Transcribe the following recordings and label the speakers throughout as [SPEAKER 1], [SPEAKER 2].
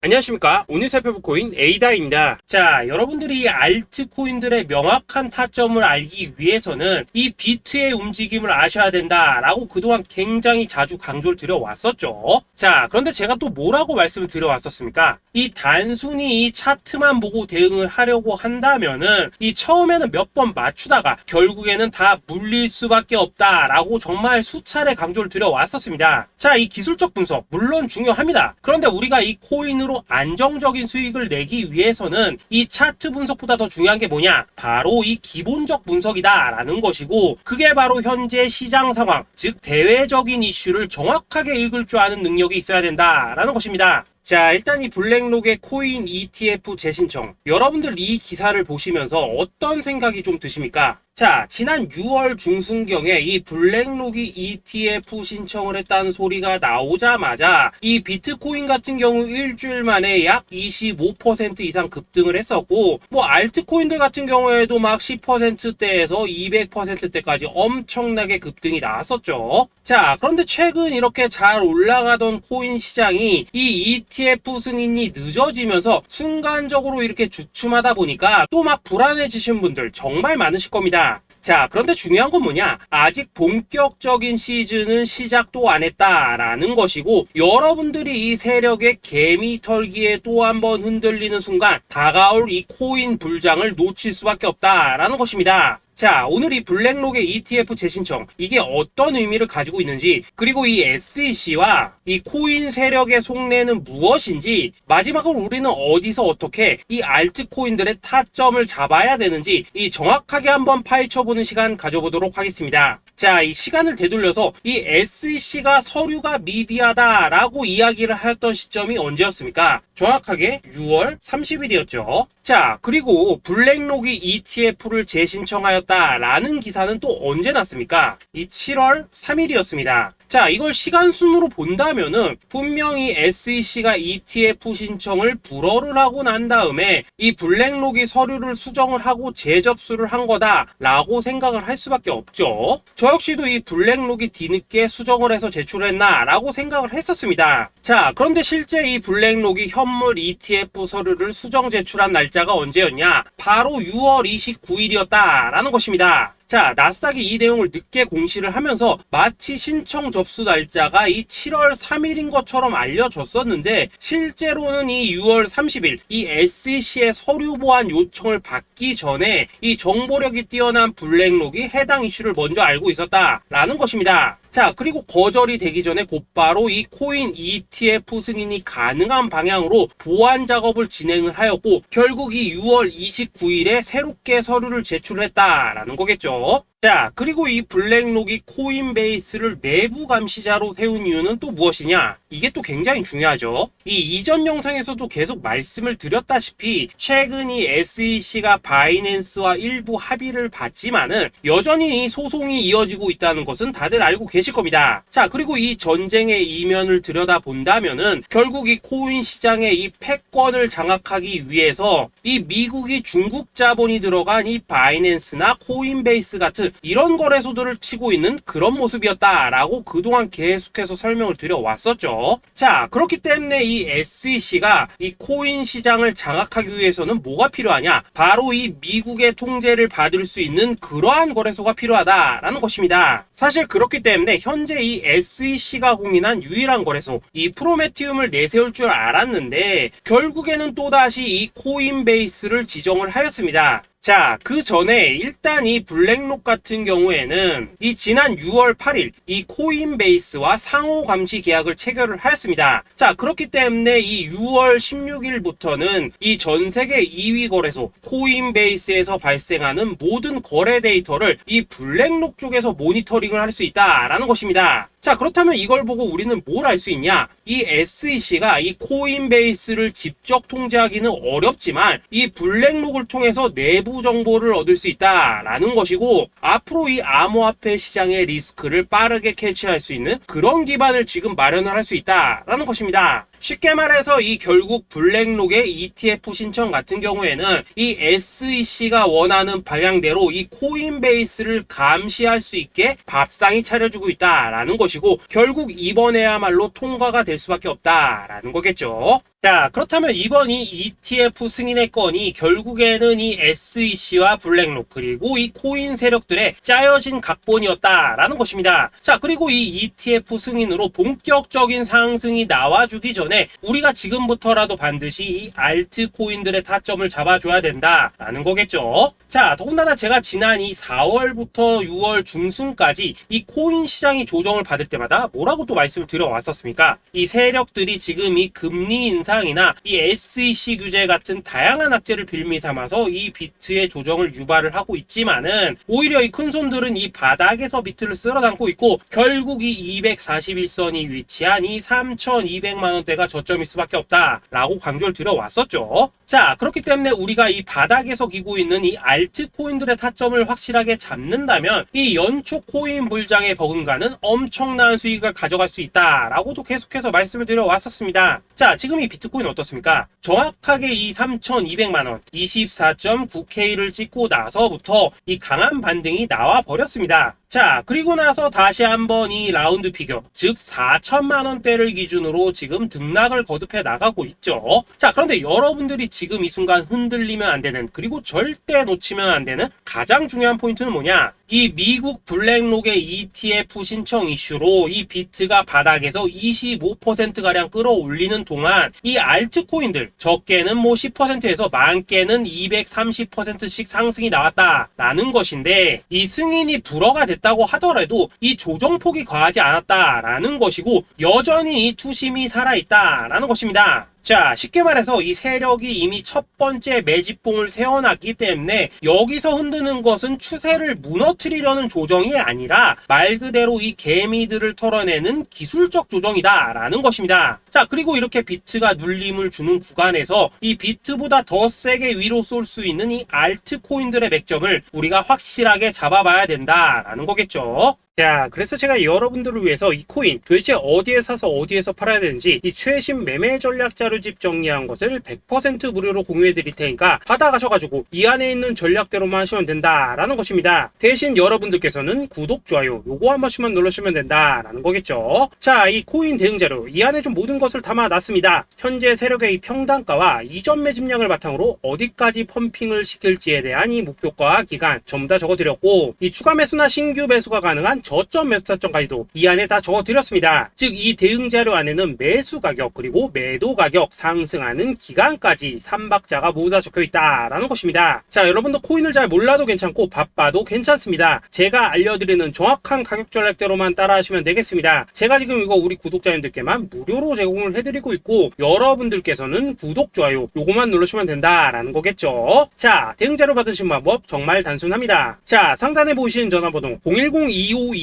[SPEAKER 1] 안녕하십니까. 오늘 살펴볼 코인 에이다입니다. 자, 여러분들이 알트코인들의 명확한 타점을 알기 위해서는 이 비트의 움직임을 아셔야 된다라고 그동안 굉장히 자주 강조를 드려왔었죠. 자, 그런데 제가 또 뭐라고 말씀을 드려왔었습니까? 이 단순히 이 차트만 보고 대응을 하려고 한다면은 이 처음에는 몇 번 맞추다가 결국에는 다 물릴 수밖에 없다라고 정말 수차례 강조를 드려왔었습니다. 자, 이 기술적 분석 물론 중요합니다. 그런데 우리가 이 코인으로 안정적인 수익을 내기 위해서는 이 차트 분석보다 더 중요한 게 뭐냐? 바로 이 기본적 분석이다 라는 것이고, 그게 바로 현재 시장 상황, 즉 대외적인 이슈를 정확하게 읽을 줄 아는 능력이 있어야 된다라는 것입니다. 자, 일단 이 블랙록의 코인 ETF 재신청, 여러분들 이 기사를 보시면서 어떤 생각이 좀 드십니까? 자, 지난 6월 중순경에 이 블랙록이 ETF 신청을 했다는 소리가 나오자마자 이 비트코인 같은 경우 일주일 만에 약 25% 이상 급등을 했었고, 뭐 알트코인들 같은 경우에도 막 10%대에서 200%대까지 엄청나게 급등이 나왔었죠. 자, 그런데 최근 이렇게 잘 올라가던 코인 시장이 이 ETF 승인이 늦어지면서 순간적으로 이렇게 주춤하다 보니까 또 막 불안해지신 분들 정말 많으실 겁니다. 자, 그런데 중요한 건 뭐냐? 아직 본격적인 시즌은 시작도 안 했다라는 것이고, 여러분들이 이 세력의 개미 털기에 또 한 번 흔들리는 순간 다가올 이 코인 불장을 놓칠 수밖에 없다라는 것입니다. 자, 오늘 이 블랙록의 ETF 재신청, 이게 어떤 의미를 가지고 있는지, 그리고 이 SEC와 이 코인 세력의 속내는 무엇인지, 마지막으로 우리는 어디서 어떻게 이 알트코인들의 타점을 잡아야 되는지 이 정확하게 한번 파헤쳐보는 시간 가져보도록 하겠습니다. 자, 이 시간을 되돌려서 이 SEC가 서류가 미비하다라고 이야기를 하였던 시점이 언제였습니까? 정확하게 6월 30일이었죠. 자, 그리고 블랙록이 ETF를 재신청하였다라는 기사는 또 언제 났습니까? 이 7월 3일이었습니다. 자, 이걸 시간순으로 본다면은 분명히 SEC가 ETF 신청을 불허를 하고 난 다음에 이 블랙록이 서류를 수정을 하고 재접수를 한 거다라고 생각을 할 수밖에 없죠. 저 역시도 이 블랙록이 뒤늦게 수정을 해서 제출했나라고 생각을 했었습니다. 자, 그런데 실제 이 블랙록이 현물 ETF 서류를 수정 제출한 날짜가 언제였냐? 바로 6월 29일이었다라는 것입니다. 자, 나스닥이 이 내용을 늦게 공시를 하면서 마치 신청 접수 날짜가 이 7월 3일인 것처럼 알려졌었는데, 실제로는 이 6월 30일 이 SEC의 서류 보완 요청을 받기 전에 이 정보력이 뛰어난 블랙록이 해당 이슈를 먼저 알고 있었다라는 것입니다. 자, 그리고 거절이 되기 전에 곧바로 이 코인 ETF 승인이 가능한 방향으로 보완 작업을 진행을 하였고, 결국 이 6월 29일에 새롭게 서류를 제출했다라는 거겠죠. 자, 그리고 이 블랙록이 코인베이스를 내부 감시자로 세운 이유는 또 무엇이냐? 이게 또 굉장히 중요하죠. 이 이전 영상에서도 계속 말씀을 드렸다시피 최근 이 SEC가 바이낸스와 일부 합의를 봤지만은 여전히 이 소송이 이어지고 있다는 것은 다들 알고 계실 겁니다. 자, 그리고 이 전쟁의 이면을 들여다본다면은 결국 이 코인 시장의 이 패권을 장악하기 위해서 이 미국이 중국 자본이 들어간 이 바이낸스나 코인베이스 같은 이런 거래소들을 치고 있는 그런 모습이었다라고 그동안 계속해서 설명을 드려왔었죠. 자, 그렇기 때문에 이 SEC가 이 코인 시장을 장악하기 위해서는 뭐가 필요하냐? 바로 이 미국의 통제를 받을 수 있는 그러한 거래소가 필요하다라는 것입니다. 사실 그렇기 때문에 현재 이 SEC가 공인한 유일한 거래소, 이 프로메티움을 내세울 줄 알았는데 결국에는 또다시 이 코인베이스를 지정을 하였습니다. 자, 그 전에 일단 이 블랙록 같은 경우에는 이 지난 6월 8일 이 코인베이스와 상호 감시 계약을 체결을 하였습니다. 자, 그렇기 때문에 이 6월 16일부터는 이 전 세계 2위 거래소 코인베이스에서 발생하는 모든 거래 데이터를 이 블랙록 쪽에서 모니터링을 할 수 있다라는 것입니다. 자, 그렇다면 이걸 보고 우리는 뭘 알 수 있냐? 이 SEC가 이 코인베이스를 직접 통제하기는 어렵지만 이 블랙록을 통해서 내부 정보를 얻을 수 있다라는 것이고, 앞으로 이 암호화폐 시장의 리스크를 빠르게 캐치할 수 있는 그런 기반을 지금 마련을 할 수 있다라는 것입니다. 쉽게 말해서 이 결국 블랙록의 ETF 신청 같은 경우에는 이 SEC가 원하는 방향대로 이 코인베이스를 감시할 수 있게 밥상이 차려주고 있다라는 것이고, 결국 이번에야말로 통과가 될 수밖에 없다라는 거겠죠. 자, 그렇다면 이번 이 ETF 승인의 건이 결국에는 이 SEC와 블랙록 그리고 이 코인 세력들의 짜여진 각본이었다라는 것입니다. 자, 그리고 이 ETF 승인으로 본격적인 상승이 나와주기 전에 우리가 지금부터라도 반드시 이 알트 코인들의 타점을 잡아줘야 된다라는 거겠죠. 자, 더군다나 제가 지난 이 4월부터 6월 중순까지 이 코인 시장이 조정을 받을 때마다 뭐라고 또 말씀을 드려왔었습니까? 이 세력들이 지금 이 금리 인상이나 이 SEC 규제 같은 다양한 악재를 빌미 삼아서 이 비트의 조정을 유발을 하고 있지만은 오히려 이 큰손들은 이 바닥에서 비트를 쓸어 담고 있고 결국 이 241선이 위치한 이 3,200만 원대가 저점일 수밖에 없다라고 강조를 드려왔었죠. 자, 그렇기 때문에 우리가 이 바닥에서 기고 있는 이 알트 코인들의 타점을 확실하게 잡는다면 이 연초 코인 불장의 버금가는 엄청난 수익을 가져갈 수 있다라고도 계속해서 말씀을 드려왔었습니다. 자, 지금 이 비트코인 어떻습니까? 정확하게 이 3,200만원 24.9K를 찍고 나서부터 이 강한 반등이 나와 버렸습니다. 자, 그리고 나서 다시 한번 이 라운드 피겨, 즉 4천만원대를 기준으로 지금 등락을 거듭해 나가고 있죠. 자, 그런데 여러분들이 지금 이 순간 흔들리면 안 되는, 그리고 절대 놓치면 안 되는 가장 중요한 포인트는 뭐냐? 이 미국 블랙록의 ETF 신청 이슈로 이 비트가 바닥에서 25%가량 끌어올리는 동안 이 알트코인들 적게는 뭐 10%에서 많게는 230%씩 상승이 나왔다라는 것인데, 이 승인이 불허가 됐다고 하더라도 이 조정폭이 과하지 않았다라는 것이고 여전히 이 투심이 살아있다라는 것입니다. 자, 쉽게 말해서 이 세력이 이미 첫 번째 매집봉을 세워놨기 때문에 여기서 흔드는 것은 추세를 무너뜨리려는 조정이 아니라 말 그대로 이 개미들을 털어내는 기술적 조정이다라는 것입니다. 자, 그리고 이렇게 비트가 눌림을 주는 구간에서 이 비트보다 더 세게 위로 쏠 수 있는 이 알트 코인들의 맥점을 우리가 확실하게 잡아봐야 된다라는 거겠죠. 자, 그래서 제가 여러분들을 위해서 이 코인 도대체 어디에 사서 어디에서 팔아야 되는지 이 최신 매매 전략 자료집 정리한 것을 100% 무료로 공유해 드릴 테니까 받아가셔가지고 이 안에 있는 전략대로만 하시면 된다라는 것입니다. 대신 여러분들께서는 구독, 좋아요 요거 한 번씩만 눌러주시면 된다라는 거겠죠. 자, 이 코인 대응 자료 이 안에 좀 모든 것을 담아놨습니다. 현재 세력의 이 평단가와 이전 매집량을 바탕으로 어디까지 펌핑을 시킬지에 대한 이 목표가 기간 전부 다 적어드렸고, 이 추가 매수나 신규 매수가 가능한 저점 매수 타점까지도 이 안에 다 적어드렸습니다. 즉 이 대응 자료 안에는 매수 가격 그리고 매도 가격, 상승하는 기간까지 3박자가 모두 다 적혀있다라는 것입니다. 자, 여러분도 코인을 잘 몰라도 괜찮고 바빠도 괜찮습니다. 제가 알려드리는 정확한 가격 전략대로만 따라하시면 되겠습니다. 제가 지금 이거 우리 구독자님들께만 무료로 제공을 해드리고 있고 여러분들께서는 구독, 좋아요 요거만 누르시면 된다라는 거겠죠. 자, 대응 자료 받으신 방법 정말 단순합니다. 자, 상단에 보이시는 전화번호 010-2529-4421번으로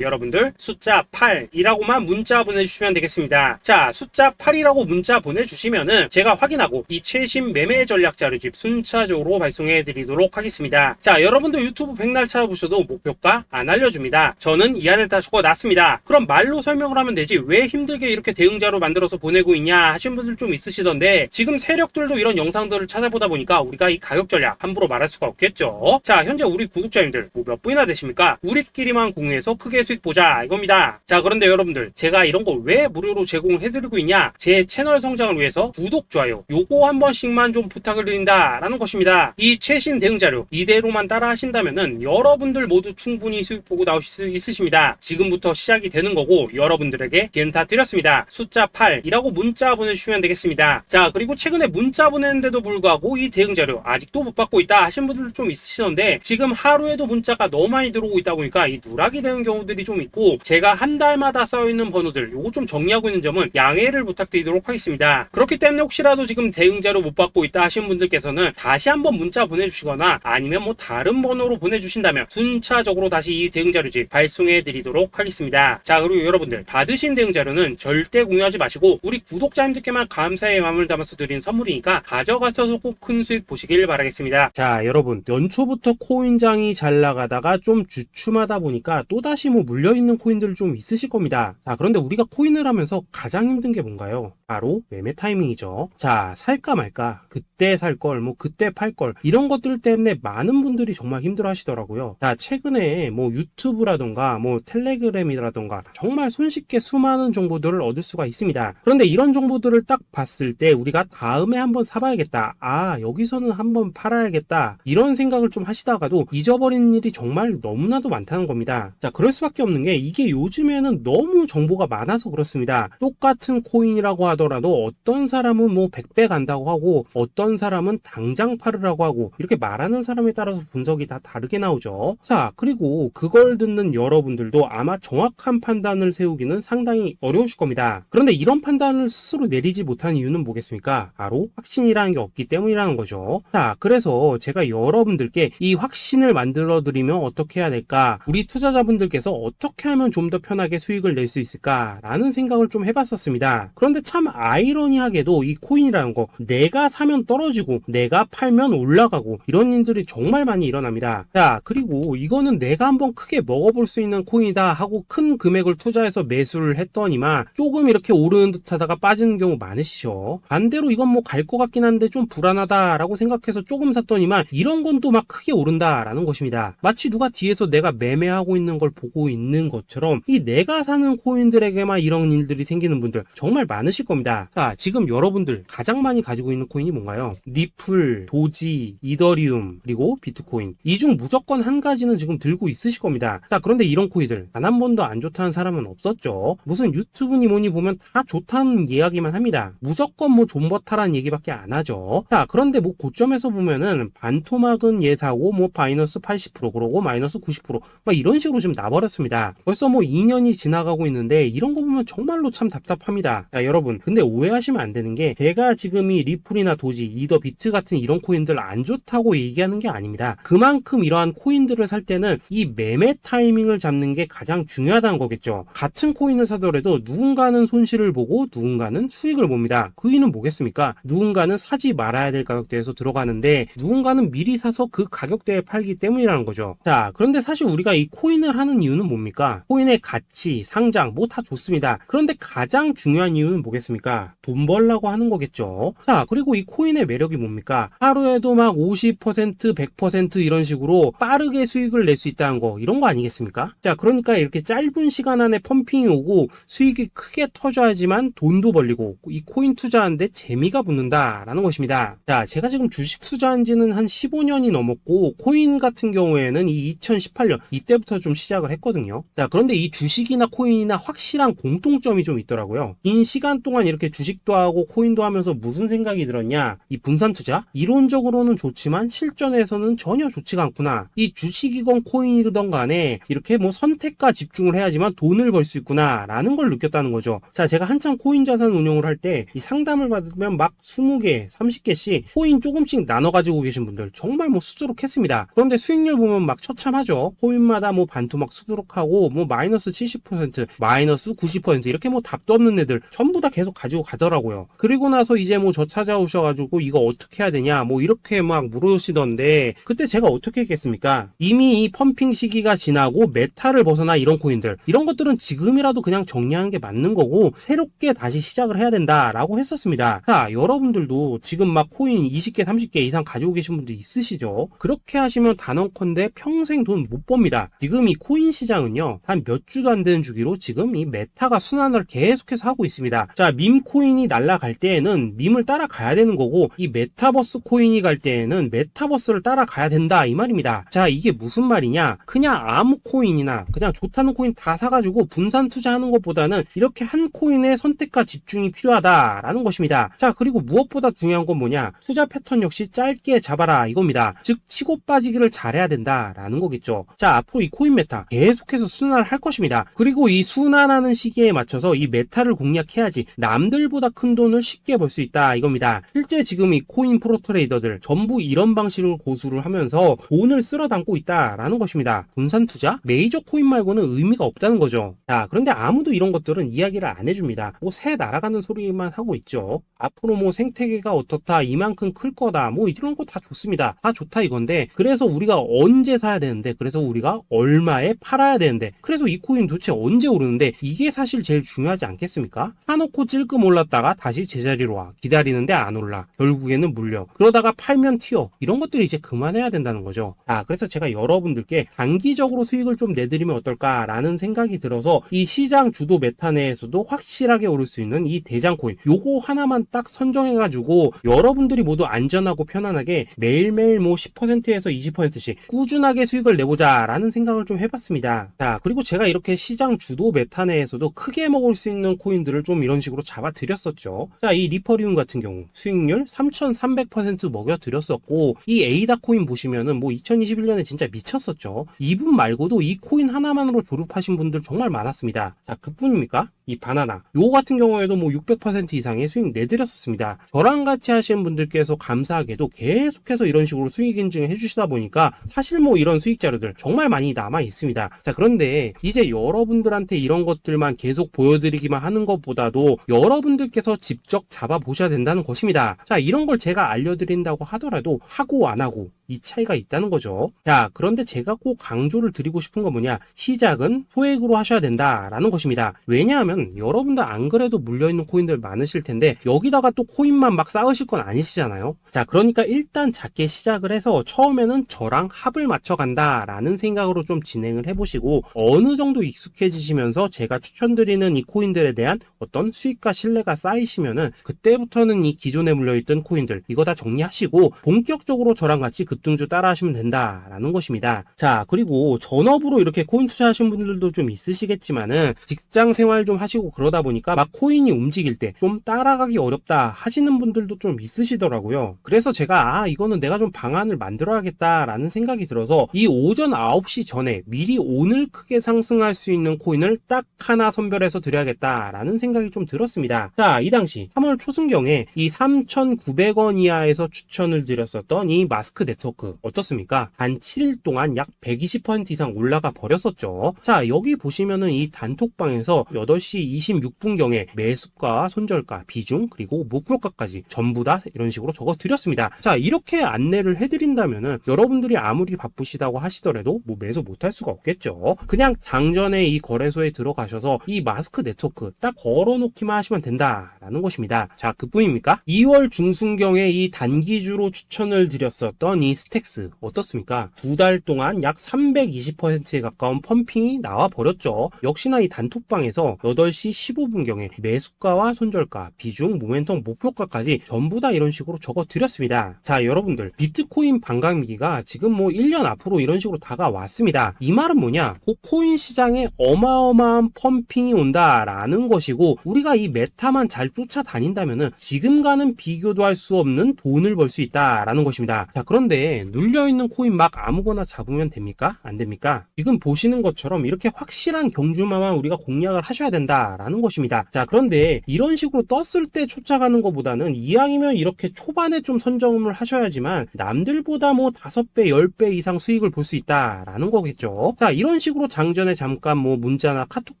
[SPEAKER 1] 여러분들 숫자 8이라고만 문자 보내주시면 되겠습니다. 자, 숫자 8이라고 문자 보내주시면은 제가 확인하고 이 최신 매매 전략 자료집 순차적으로 발송해 드리도록 하겠습니다. 자, 여러분도 유튜브 백날 찾아보셔도 목표가 안 알려줍니다. 저는 이 안에 다 적어놨습니다. 그럼 말로 설명을 하면 되지 왜 힘들게 이렇게 대응 자료 만들어서 보내고 있냐 하신 분들 좀 있으시던데, 지금 세력들도 이런 영상들을 찾아보다 보니까 우리가 이 가격 전략 함부로 말할 수가 없겠죠. 자, 현재 우리 구독자님들 뭐 몇 분이나 되십니까? 우리끼리만 공유해서 크게 수익 보자 이겁니다. 자, 그런데 여러분들 제가 이런 거 왜 무료로 제공을 해드리고 있냐? 제 채널 성장을 위해서 구독, 좋아요 요거 한 번씩만 좀 부탁을 드린다라는 것입니다. 이 최신 대응 자료 이대로만 따라 하신다면은 여러분들 모두 충분히 수익 보고 나오실 수 있으십니다. 지금부터 시작이 되는 거고 여러분들에게 기회는 다 드렸습니다. 숫자 8이라고 문자 보내주시면 되겠습니다. 자, 그리고 최근에 문자 보냈는데도 불구하고 이 대응 자료 아직도 못 받고 있다 하신 분들도 좀 있으시던데, 지금 하루에도 문자가 너무 많이 들어오고 있다 보니까 이 누락이 되는 경우들이 좀 있고 제가 한 달마다 써있는 번호들 요거 좀 정리하고 있는 점은 양해를 부탁드리도록 하겠습니다. 그렇기 때문에 혹시라도 지금 대응 자료 못 받고 있다 하신 분들께서는 다시 한번 문자 보내주시거나 아니면 뭐 다른 번호로 보내주신다면 순차적으로 다시 이 대응 자료집 발송해 드리도록 하겠습니다. 자, 그리고 여러분들 받으신 대응 자료는 절대 공유하지 마시고 우리 구독자님들께만 감사의 마음을 담아서 드린 선물이니까 가져가셔서 꼭 큰 수익 보시길 바라겠습니다. 자, 여러분 연초부터 코인장이 잘 나가다가 코인주가 좀 주춤하다 보니까 또다시 뭐 물려있는 코인들 좀 있으실 겁니다. 자, 그런데 우리가 코인을 하면서 가장 힘든 게 뭔가요? 바로 매매 타이밍이죠. 자, 살까 말까, 그때 살 걸, 뭐 그때 팔 걸, 이런 것들 때문에 많은 분들이 정말 힘들어 하시더라고요. 자, 최근에 뭐 유튜브라던가 뭐 텔레그램이라던가 정말 손쉽게 수많은 정보들을 얻을 수가 있습니다. 그런데 이런 정보들을 딱 봤을 때 우리가 다음에 한번 사봐야겠다, 아 여기서는 한번 팔아야겠다, 이런 생각을 좀 하시다가도 잊어버리는 일이 정말 너무나도 많다는 겁니다. 자, 그럴 수밖에 없는 게 이게 요즘에는 너무 정보가 많아서 그렇습니다. 똑같은 코인이라고 하더라도 어떤 사람은 뭐 100배 간다고 하고 어떤 사람은 당장 팔으라고 하고, 이렇게 말하는 사람에 따라서 분석이 다 다르게 나오죠. 자, 그리고 그걸 듣는 여러분들도 아마 정확한 판단을 세우기는 상당히 어려우실 겁니다. 그런데 이런 판단을 스스로 내리지 못한 이유는 뭐겠습니까? 바로 확신이라는 게 없기 때문이라는 거죠. 자, 그래서 제가 여러분들께 이 확신을 만들어 드리면 어떻게 해야 될까, 우리 투자자분들께서 어떻게 하면 좀 더 편하게 수익을 낼 수 있을까 라는 생각을 좀 해봤었습니다. 그런데 참 아이러니하게도 이 코인이라는 거, 내가 사면 떨어지고 내가 팔면 올라가고 이런 일들이 정말 많이 일어납니다. 자, 그리고 이거는 내가 한번 크게 먹어볼 수 있는 코인이다 하고 큰 금액을 투자해서 매수를 했더니만 조금 이렇게 오르는 듯 하다가 빠지는 경우 많으시죠. 반대로 이건 뭐 갈 것 같긴 한데 좀 불안하다라고 생각해서 조금 샀더니만 이런 건 또 막 크게 오른다라는 것입니다. 마치 누가 뒤에서 내가 매매하고 있는 걸 보고 있는 것처럼 이 내가 사는 코인들에게만 이런 일들이 생기는 분들 정말 많으실 겁니다. 자, 지금 여러분들 가장 많이 가지고 있는 코인이 뭔가요? 리플, 도지, 이더리움, 그리고 비트코인. 이 중 무조건 한 가지는 지금 들고 있으실 겁니다. 자, 그런데 이런 코인들 단 한 번도 안 좋다는 사람은 없었죠. 무슨 유튜브니 뭐니 보면 다 좋다는 이야기만 합니다. 무조건 뭐 존버타라는 얘기밖에 안 하죠. 자, 그런데 뭐 고점에서 보면은 반토막은 예사고 뭐 마이너스 80% 그러고 마이너스 90% 막 이런 식으로 지금 나버렸습니다. 벌써 뭐 2년이 지나가고 있는데 이런 거 보면 정말로 참 답답합니다. 자, 여러분 근데 오해하시면 안 되는 게 제가 지금 이 리플이나 도지, 이더, 비트 같은 이런 코인들 안 좋다고 얘기하는 게 아닙니다. 그만큼 이러한 코인들을 살 때는 이 매매 타이밍을 잡는 게 가장 중요하다는 거겠죠. 같은 코인을 사더라도 누군가는 손실을 보고 누군가는 수익을 봅니다. 그 이유는 뭐겠습니까? 누군가는 사지 말아야 될 가격대에서 들어가는데 누군가는 미리 사서 그 가격대에 팔기 때문이라는 거죠. 자, 그런데 사실 우리가 이 코인을 하는 이유는 뭡니까? 코인의 가치, 상장 뭐 다 좋습니다. 그런데 가장 중요한 이유는 뭐겠습니까? 돈 벌라고 하는 거겠죠. 자, 그리고 이 코인의 매력이 뭡니까? 하루에도 막 50%, 100% 이런 식으로 빠르게 수익을 낼 수 있다는 거, 이런 거 아니겠습니까? 자, 그러니까 이렇게 짧은 시간 안에 펌핑이 오고 수익이 크게 터져야지만 돈도 벌리고 이 코인 투자하는데 재미가 붙는다라는 것입니다. 자, 제가 지금 주식 투자한 지는 한 15년이 넘었고 코인 같은 경우에는 이 2018년 이때부터 좀 시작을 했거든요. 자, 그런데 이 주식이나 코인이나 확실한 공통점이 좀 있더라고요. 긴 시간 동안 이렇게 주식도 하고 코인도 하면서 무슨 생각이 들었냐? 이 분산 투자? 이론적으로는 좋지만 실전에서는 전혀 좋지가 않구나. 이 주식이건 코인이든 간에 이렇게 뭐 선택과 집중을 해야지만 돈을 벌 수 있구나 라는 걸 느꼈다는 거죠. 자, 제가 한참 코인 자산 운용을 할 때 이 상담을 받으면 막 20개, 30개씩 코인 조금씩 나눠 가지고 계신 분들 정말 뭐 수두룩했습니다. 그런데 수익률 보면 막 처참하죠. 코인마다 뭐 반토막 수두룩하고 뭐 마이너스 70%, 마이너스 90% 이렇게 뭐 답도 없는 애들 전부 다 계속 가지고 가더라고요. 그리고 나서 이제 뭐 저 찾아오셔가지고 이거 어떻게 해야 되냐 뭐 이렇게 막 물으시던데 그때 제가 어떻게 했겠습니까? 이미 이 펌핑 시기가 지나고 메타를 벗어나 이런 코인들, 이런 것들은 지금이라도 그냥 정리하는 게 맞는 거고 새롭게 다시 시작을 해야 된다라고 했었습니다. 자, 여러분들도 지금 막 코인 20개, 30개 이상 가지고 계신 분들 있으시죠? 그렇게 하시면 단언컨대 평생 돈 못 법니다. 지금 이 코인 시장은요, 한 몇 주도 안 되는 주기로 지금 이 메타가 순환을 계속해서 하고 있습니다. 자, 밈 코인이 날아갈 때에는 밈을 따라가야 되는 거고 이 메타버스 코인이 갈 때에는 메타버스를 따라가야 된다 이 말입니다. 자, 이게 무슨 말이냐? 그냥 아무 코인이나 그냥 좋다는 코인 다 사가지고 분산 투자하는 것보다는 이렇게 한 코인에 선택과 집중이 필요하다라는 것입니다. 자, 그리고 무엇보다 중요한 건 뭐냐? 투자 패턴 역시 짧게 잡아라 이겁니다. 즉 치고 빠지기를 잘해야 된다라는 거겠죠. 자, 앞으로 이 코인 메타 계속해서 순환을 할 것입니다. 그리고 이 순환하는 시기에 맞춰서 이 메타를 공략해야지 남들보다 큰 돈을 쉽게 벌 수 있다 이겁니다. 실제 지금 이 코인 프로 트레이더들 전부 이런 방식을 고수를 하면서 돈을 쓸어 담고 있다라는 것입니다. 분산 투자? 메이저 코인 말고는 의미가 없다는 거죠. 자, 그런데 아무도 이런 것들은 이야기를 안 해줍니다. 뭐 새 날아가는 소리만 하고 있죠. 앞으로 뭐 생태계가 어떻다, 이만큼 클 거다, 뭐 이런 거 다 좋습니다. 다 좋다 이건데 그래서 우리가 언제 사야
[SPEAKER 2] 되는데, 그래서 우리가 얼마에 팔아야 되는데, 그래서 이 코인 도대체 언제 오르는데, 이게 사실 제일 중요하지 않겠습니까? 사놓고 찔끔 올랐다가 다시 제자리로 와. 기다리는데 안 올라. 결국에는 물려. 그러다가 팔면 튀어. 이런 것들이 이제 그만해야 된다는 거죠. 그래서 제가 여러분들께 단기적으로 수익을 좀 내드리면 어떨까라는 생각이 들어서 이 시장 주도 메타 내에서도 확실하게 오를 수 있는 이 대장 코인, 요거 하나만 딱 선정해가지고 여러분들이 모두 안전하고 편안하게 매일매일 뭐 10%에서 20%씩 꾸준하게 수익을 내보자라는 생각을 좀 해봤습니다. 그리고 제가 이렇게 시장 주도 메타 내에서도 크게 먹을 수 있는 코인들을 좀 이런 식으로 잡아드렸었죠. 이 리퍼리움 같은 경우 수익률 3,300% 먹여드렸었고, 이 에이다 코인 보시면은 뭐 2021년에 진짜 미쳤었죠. 이분 말고도 이 코인 하나만으로 졸업하신 분들 정말 많았습니다. 그뿐입니까? 이 바나나, 요거 같은 경우에도 뭐 600% 이상의 수익 내드렸었습니다. 저랑 같이 하시는 분들께서 감사하게도 계속해서 이런 식으로 수익 인증을 해주시다 보니까 사실 뭐 이런 수익 자료들 정말 많이 남아 있습니다. 그런데 이제 여러분들한테 이런 것들만 계속 보여드리기만 하는 것보다도 여러분들께서 직접 잡아보셔야 된다는 것입니다. 이런 걸 제가 알려드린다고 하더라도 하고 안 하고 이 차이가 있다는 거죠. 그런데 제가 꼭 강조를 드리고 싶은 건 뭐냐, 시작은 소액으로 하셔야 된다라는 것입니다. 왜냐하면 여러분들 안 그래도 물려있는 코인들 많으실 텐데 여기다가 또 코인만 막 쌓으실 건 아니시잖아요. 그러니까 일단 작게 시작을 해서 처음에는 저랑 합을 맞춰간다라는 생각으로 좀 진행을 해보시고, 어느 정도 익숙해지시면서 제가 추천드리는 이 코인들에 대한 어떤 수익과 신뢰가 쌓이시면은 그때부터는 이 기존에 물려있던 코인들 이거 다 정리하시고 본격적으로 저랑 같이 급등주 따라 하시면 된다라는 것입니다. 그리고 전업으로 이렇게 코인 투자하시는 분들도 좀 있으시겠지만은 직장 생활 좀 하시고 그러다 보니까 막 코인이 움직일 때 좀 따라가기 어렵다 하시는 분들도 좀 있으시더라고요. 그래서 제가 이거는 내가 좀 방안을 만들어야겠다라는 생각이 들어서 이 오전 9시 전에 미리 오늘 크게 상승할 수 있는 코인을 딱 하나 선별해서 드려야겠다라는 생각이 좀 들었습니다. 이 당시 3월 초순경에 이 3,900원 이하에서 추천을 드렸었던 이 마스크 네트워크 어떻습니까? 단 7일 동안 약 120% 이상 올라가 버렸었죠. 여기 보시면은 이 단톡방에서 8시 26분경에 매수가, 손절가, 비중, 그리고 목표가까지 전부 다 이런 식으로 적어 드렸습니다. 이렇게 안내를 해드린다면은 여러분들이 아무리 바쁘시다고 하시더라도 뭐 매수 못할 수가 없겠죠. 그냥 장전에 이 거래소에 들어가셔서 이 마스크 네트워크 딱 걸어놓기만 하시면 된다라는 것입니다. 그뿐입니까? 2월 중순경에 이 단기주로 추천을 드렸었던 이 스택스 어떻습니까? 2달 동안 약 320%에 가까운 펌핑이 나와 버렸죠. 역시나 이 단톡방에서 8시 15분경에 매수가와 손절가, 비중, 모멘텀, 목표가까지 전부 다 이런 식으로 적어 드렸습니다. 여러분들, 비트코인 반감기가 지금 뭐 1년 앞으로 이런 식으로 다가왔습니다. 이 말은 뭐냐? 코인 시장에 어마어마한 펌핑이 온다라는 것이고, 우리가 이 메타만 잘 쫓아다닌다면은 지금과는 비교도 할 수 없는 돈을 벌 수 있다라는 것입니다. 그런데 눌려있는 코인 막 아무거나 잡으면 됩니까? 안 됩니까? 지금 보시는 것처럼 이렇게 확실한 경주마만 우리가 공략을 하셔야 된다라는 것입니다. 그런데 이런 식으로 떴을 때 쫓아가는 것보다는 이왕이면 이렇게 초반에 좀 선점을 하셔야지만 남들보다 뭐 5배, 10배 이상 수익을 볼 수 있다라는 거겠죠. 이런 식으로 장전에 잠깐 뭐 문자나 카톡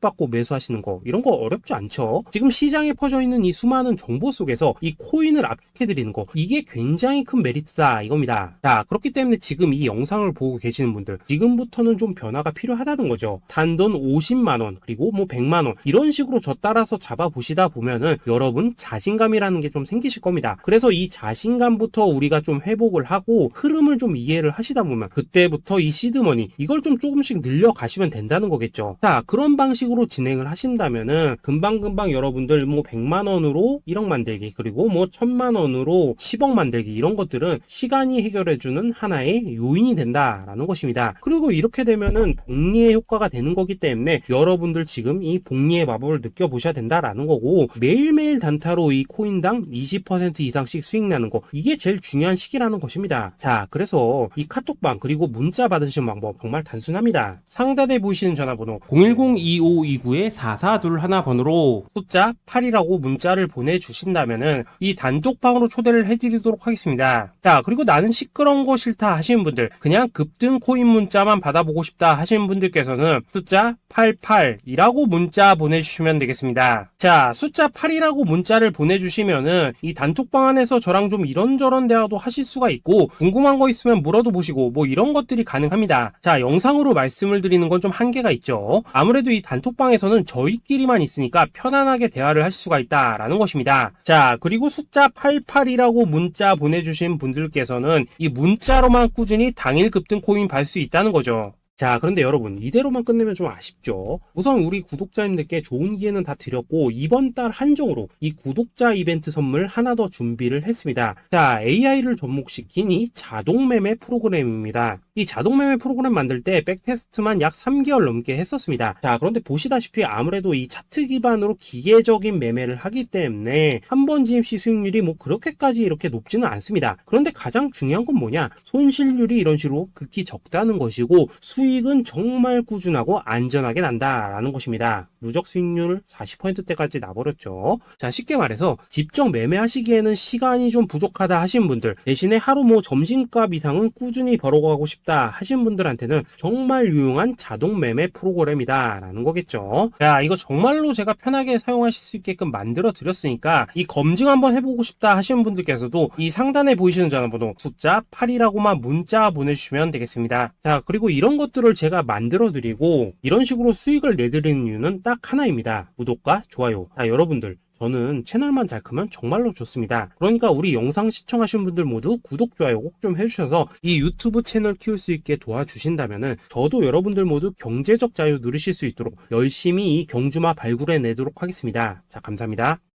[SPEAKER 2] 받고 매수하시는 거, 이런 거 어렵지 않죠. 지금 시장에 퍼져 있는 이 수많은 정보 속에서 이 코인을 압축해드리는 거, 이게 굉장히 큰 메리트다 이겁니다. 그렇기 때문에 지금 이 영상을 보고 계시는 분들, 지금부터는 좀 변화가 필요하다는 거죠. 단돈 50만원 그리고 뭐 100만원 이런 식으로 저 따라서 잡아보시다 보면은 여러분 자신감이라는 게 좀 생기실 겁니다. 그래서 이 자신감부터 우리가 좀 회복을 하고 흐름을 좀 이해를 하시다 보면 그때부터 이 시드머니 이걸 좀 조금씩 늘려가시면 된다는 거겠죠. 그런 방식으로 진행을 하신다면은 금방금방 여러분들 뭐 100만원으로 1억 만들기, 그리고 뭐 1000만원으로 10억 만들기, 이런 것들은 시간이 해결해주는 하나의 요인이 된다라는 것입니다. 그리고 이렇게 되면은 복리의 효과가 되는 거기 때문에 여러분들 지금 이 복리의 마법을 느껴보셔야 된다라는 거고, 매일매일 단타로 이 코인당 20% 이상씩 수익 나는 거, 이게 제일 중요한 시기라는 것입니다. 그래서 이 카톡방 그리고 문자 받으시는 방법 정말 단순합니다. 상단에 보이시는 전화번호 010-2529-4421 번호로 숫자 8이라고 문자를 보내주신다면은 이 단톡방으로 초대를 해드리도록 하겠습니다. 그리고 나는 시끄러 시끄러운 거 싫다 하시는 분들, 그냥 급등 코인 문자만 받아보고 싶다 하시는 분들께서는 숫자 88이라고 문자 보내주시면 되겠습니다. 자, 숫자 8이라고 문자를 보내주시면은 이 단톡방 안에서 저랑 좀 이런저런 대화도 하실 수가 있고, 궁금한 거 있으면 물어도 보시고 뭐 이런 것들이 가능합니다. 자, 영상으로 말씀을 드리는 건 좀 한계가 있죠. 아무래도 이 단톡방에서는 저희끼리만 있으니까 편안하게 대화를 할 수가 있다라는 것입니다. 자, 그리고 숫자 88이라고 문자 보내주신 분들께서는 이 문자로만 꾸준히 당일 급등 코인 받을 수 있다는 거죠. 자, 그런데 여러분, 이대로만 끝내면 좀 아쉽죠. 우선 우리 구독자님들께 좋은 기회는 다 드렸고, 이번 달 한정으로 이 구독자 이벤트 선물 하나 더 준비를 했습니다. 자, AI를 접목시킨 이 자동매매 프로그램입니다. 이 자동매매 프로그램 만들 때 백테스트만 약 3개월 넘게 했었습니다. 자, 그런데 보시다시피 아무래도 이 차트 기반으로 기계적인 매매를 하기 때문에 한 번 지입 시 수익률이 뭐 그렇게까지 이렇게 높지는 않습니다. 그런데 가장 중요한 건 뭐냐? 손실률이 이런 식으로 극히 적다는 것이고, 수익은 정말 꾸준하고 안전하게 난다라는 것입니다. 누적 수익률 40%대까지 나버렸죠. 자, 쉽게 말해서 직접 매매하시기에는 시간이 좀 부족하다 하신 분들, 대신에 하루 뭐 점심값 이상은 꾸준히 벌어가고 싶다 하신 분들한테는 정말 유용한 자동 매매 프로그램이다 라는 거겠죠. 자, 이거 정말로 제가 편하게 사용하실 수 있게끔 만들어 드렸으니까 이 검증 한번 해보고 싶다 하시는 분들께서도 이 상단에 보이시는 전화번호 숫자 8이라고만 문자 보내주시면 되겠습니다. 자, 그리고 이런 것들을 제가 만들어 드리고 이런 식으로 수익을 내드리는 이유는 딱 하나입니다. 구독과 좋아요. 자, 여러분들, 저는 채널만 잘 크면 정말로 좋습니다. 그러니까 우리 영상 시청하신 분들 모두 구독, 좋아요 꼭 좀 해주셔서 이 유튜브 채널 키울 수 있게 도와주신다면은 저도 여러분들 모두 경제적 자유 누리실 수 있도록 열심히 이 경주마 발굴해 내도록 하겠습니다. 자, 감사합니다.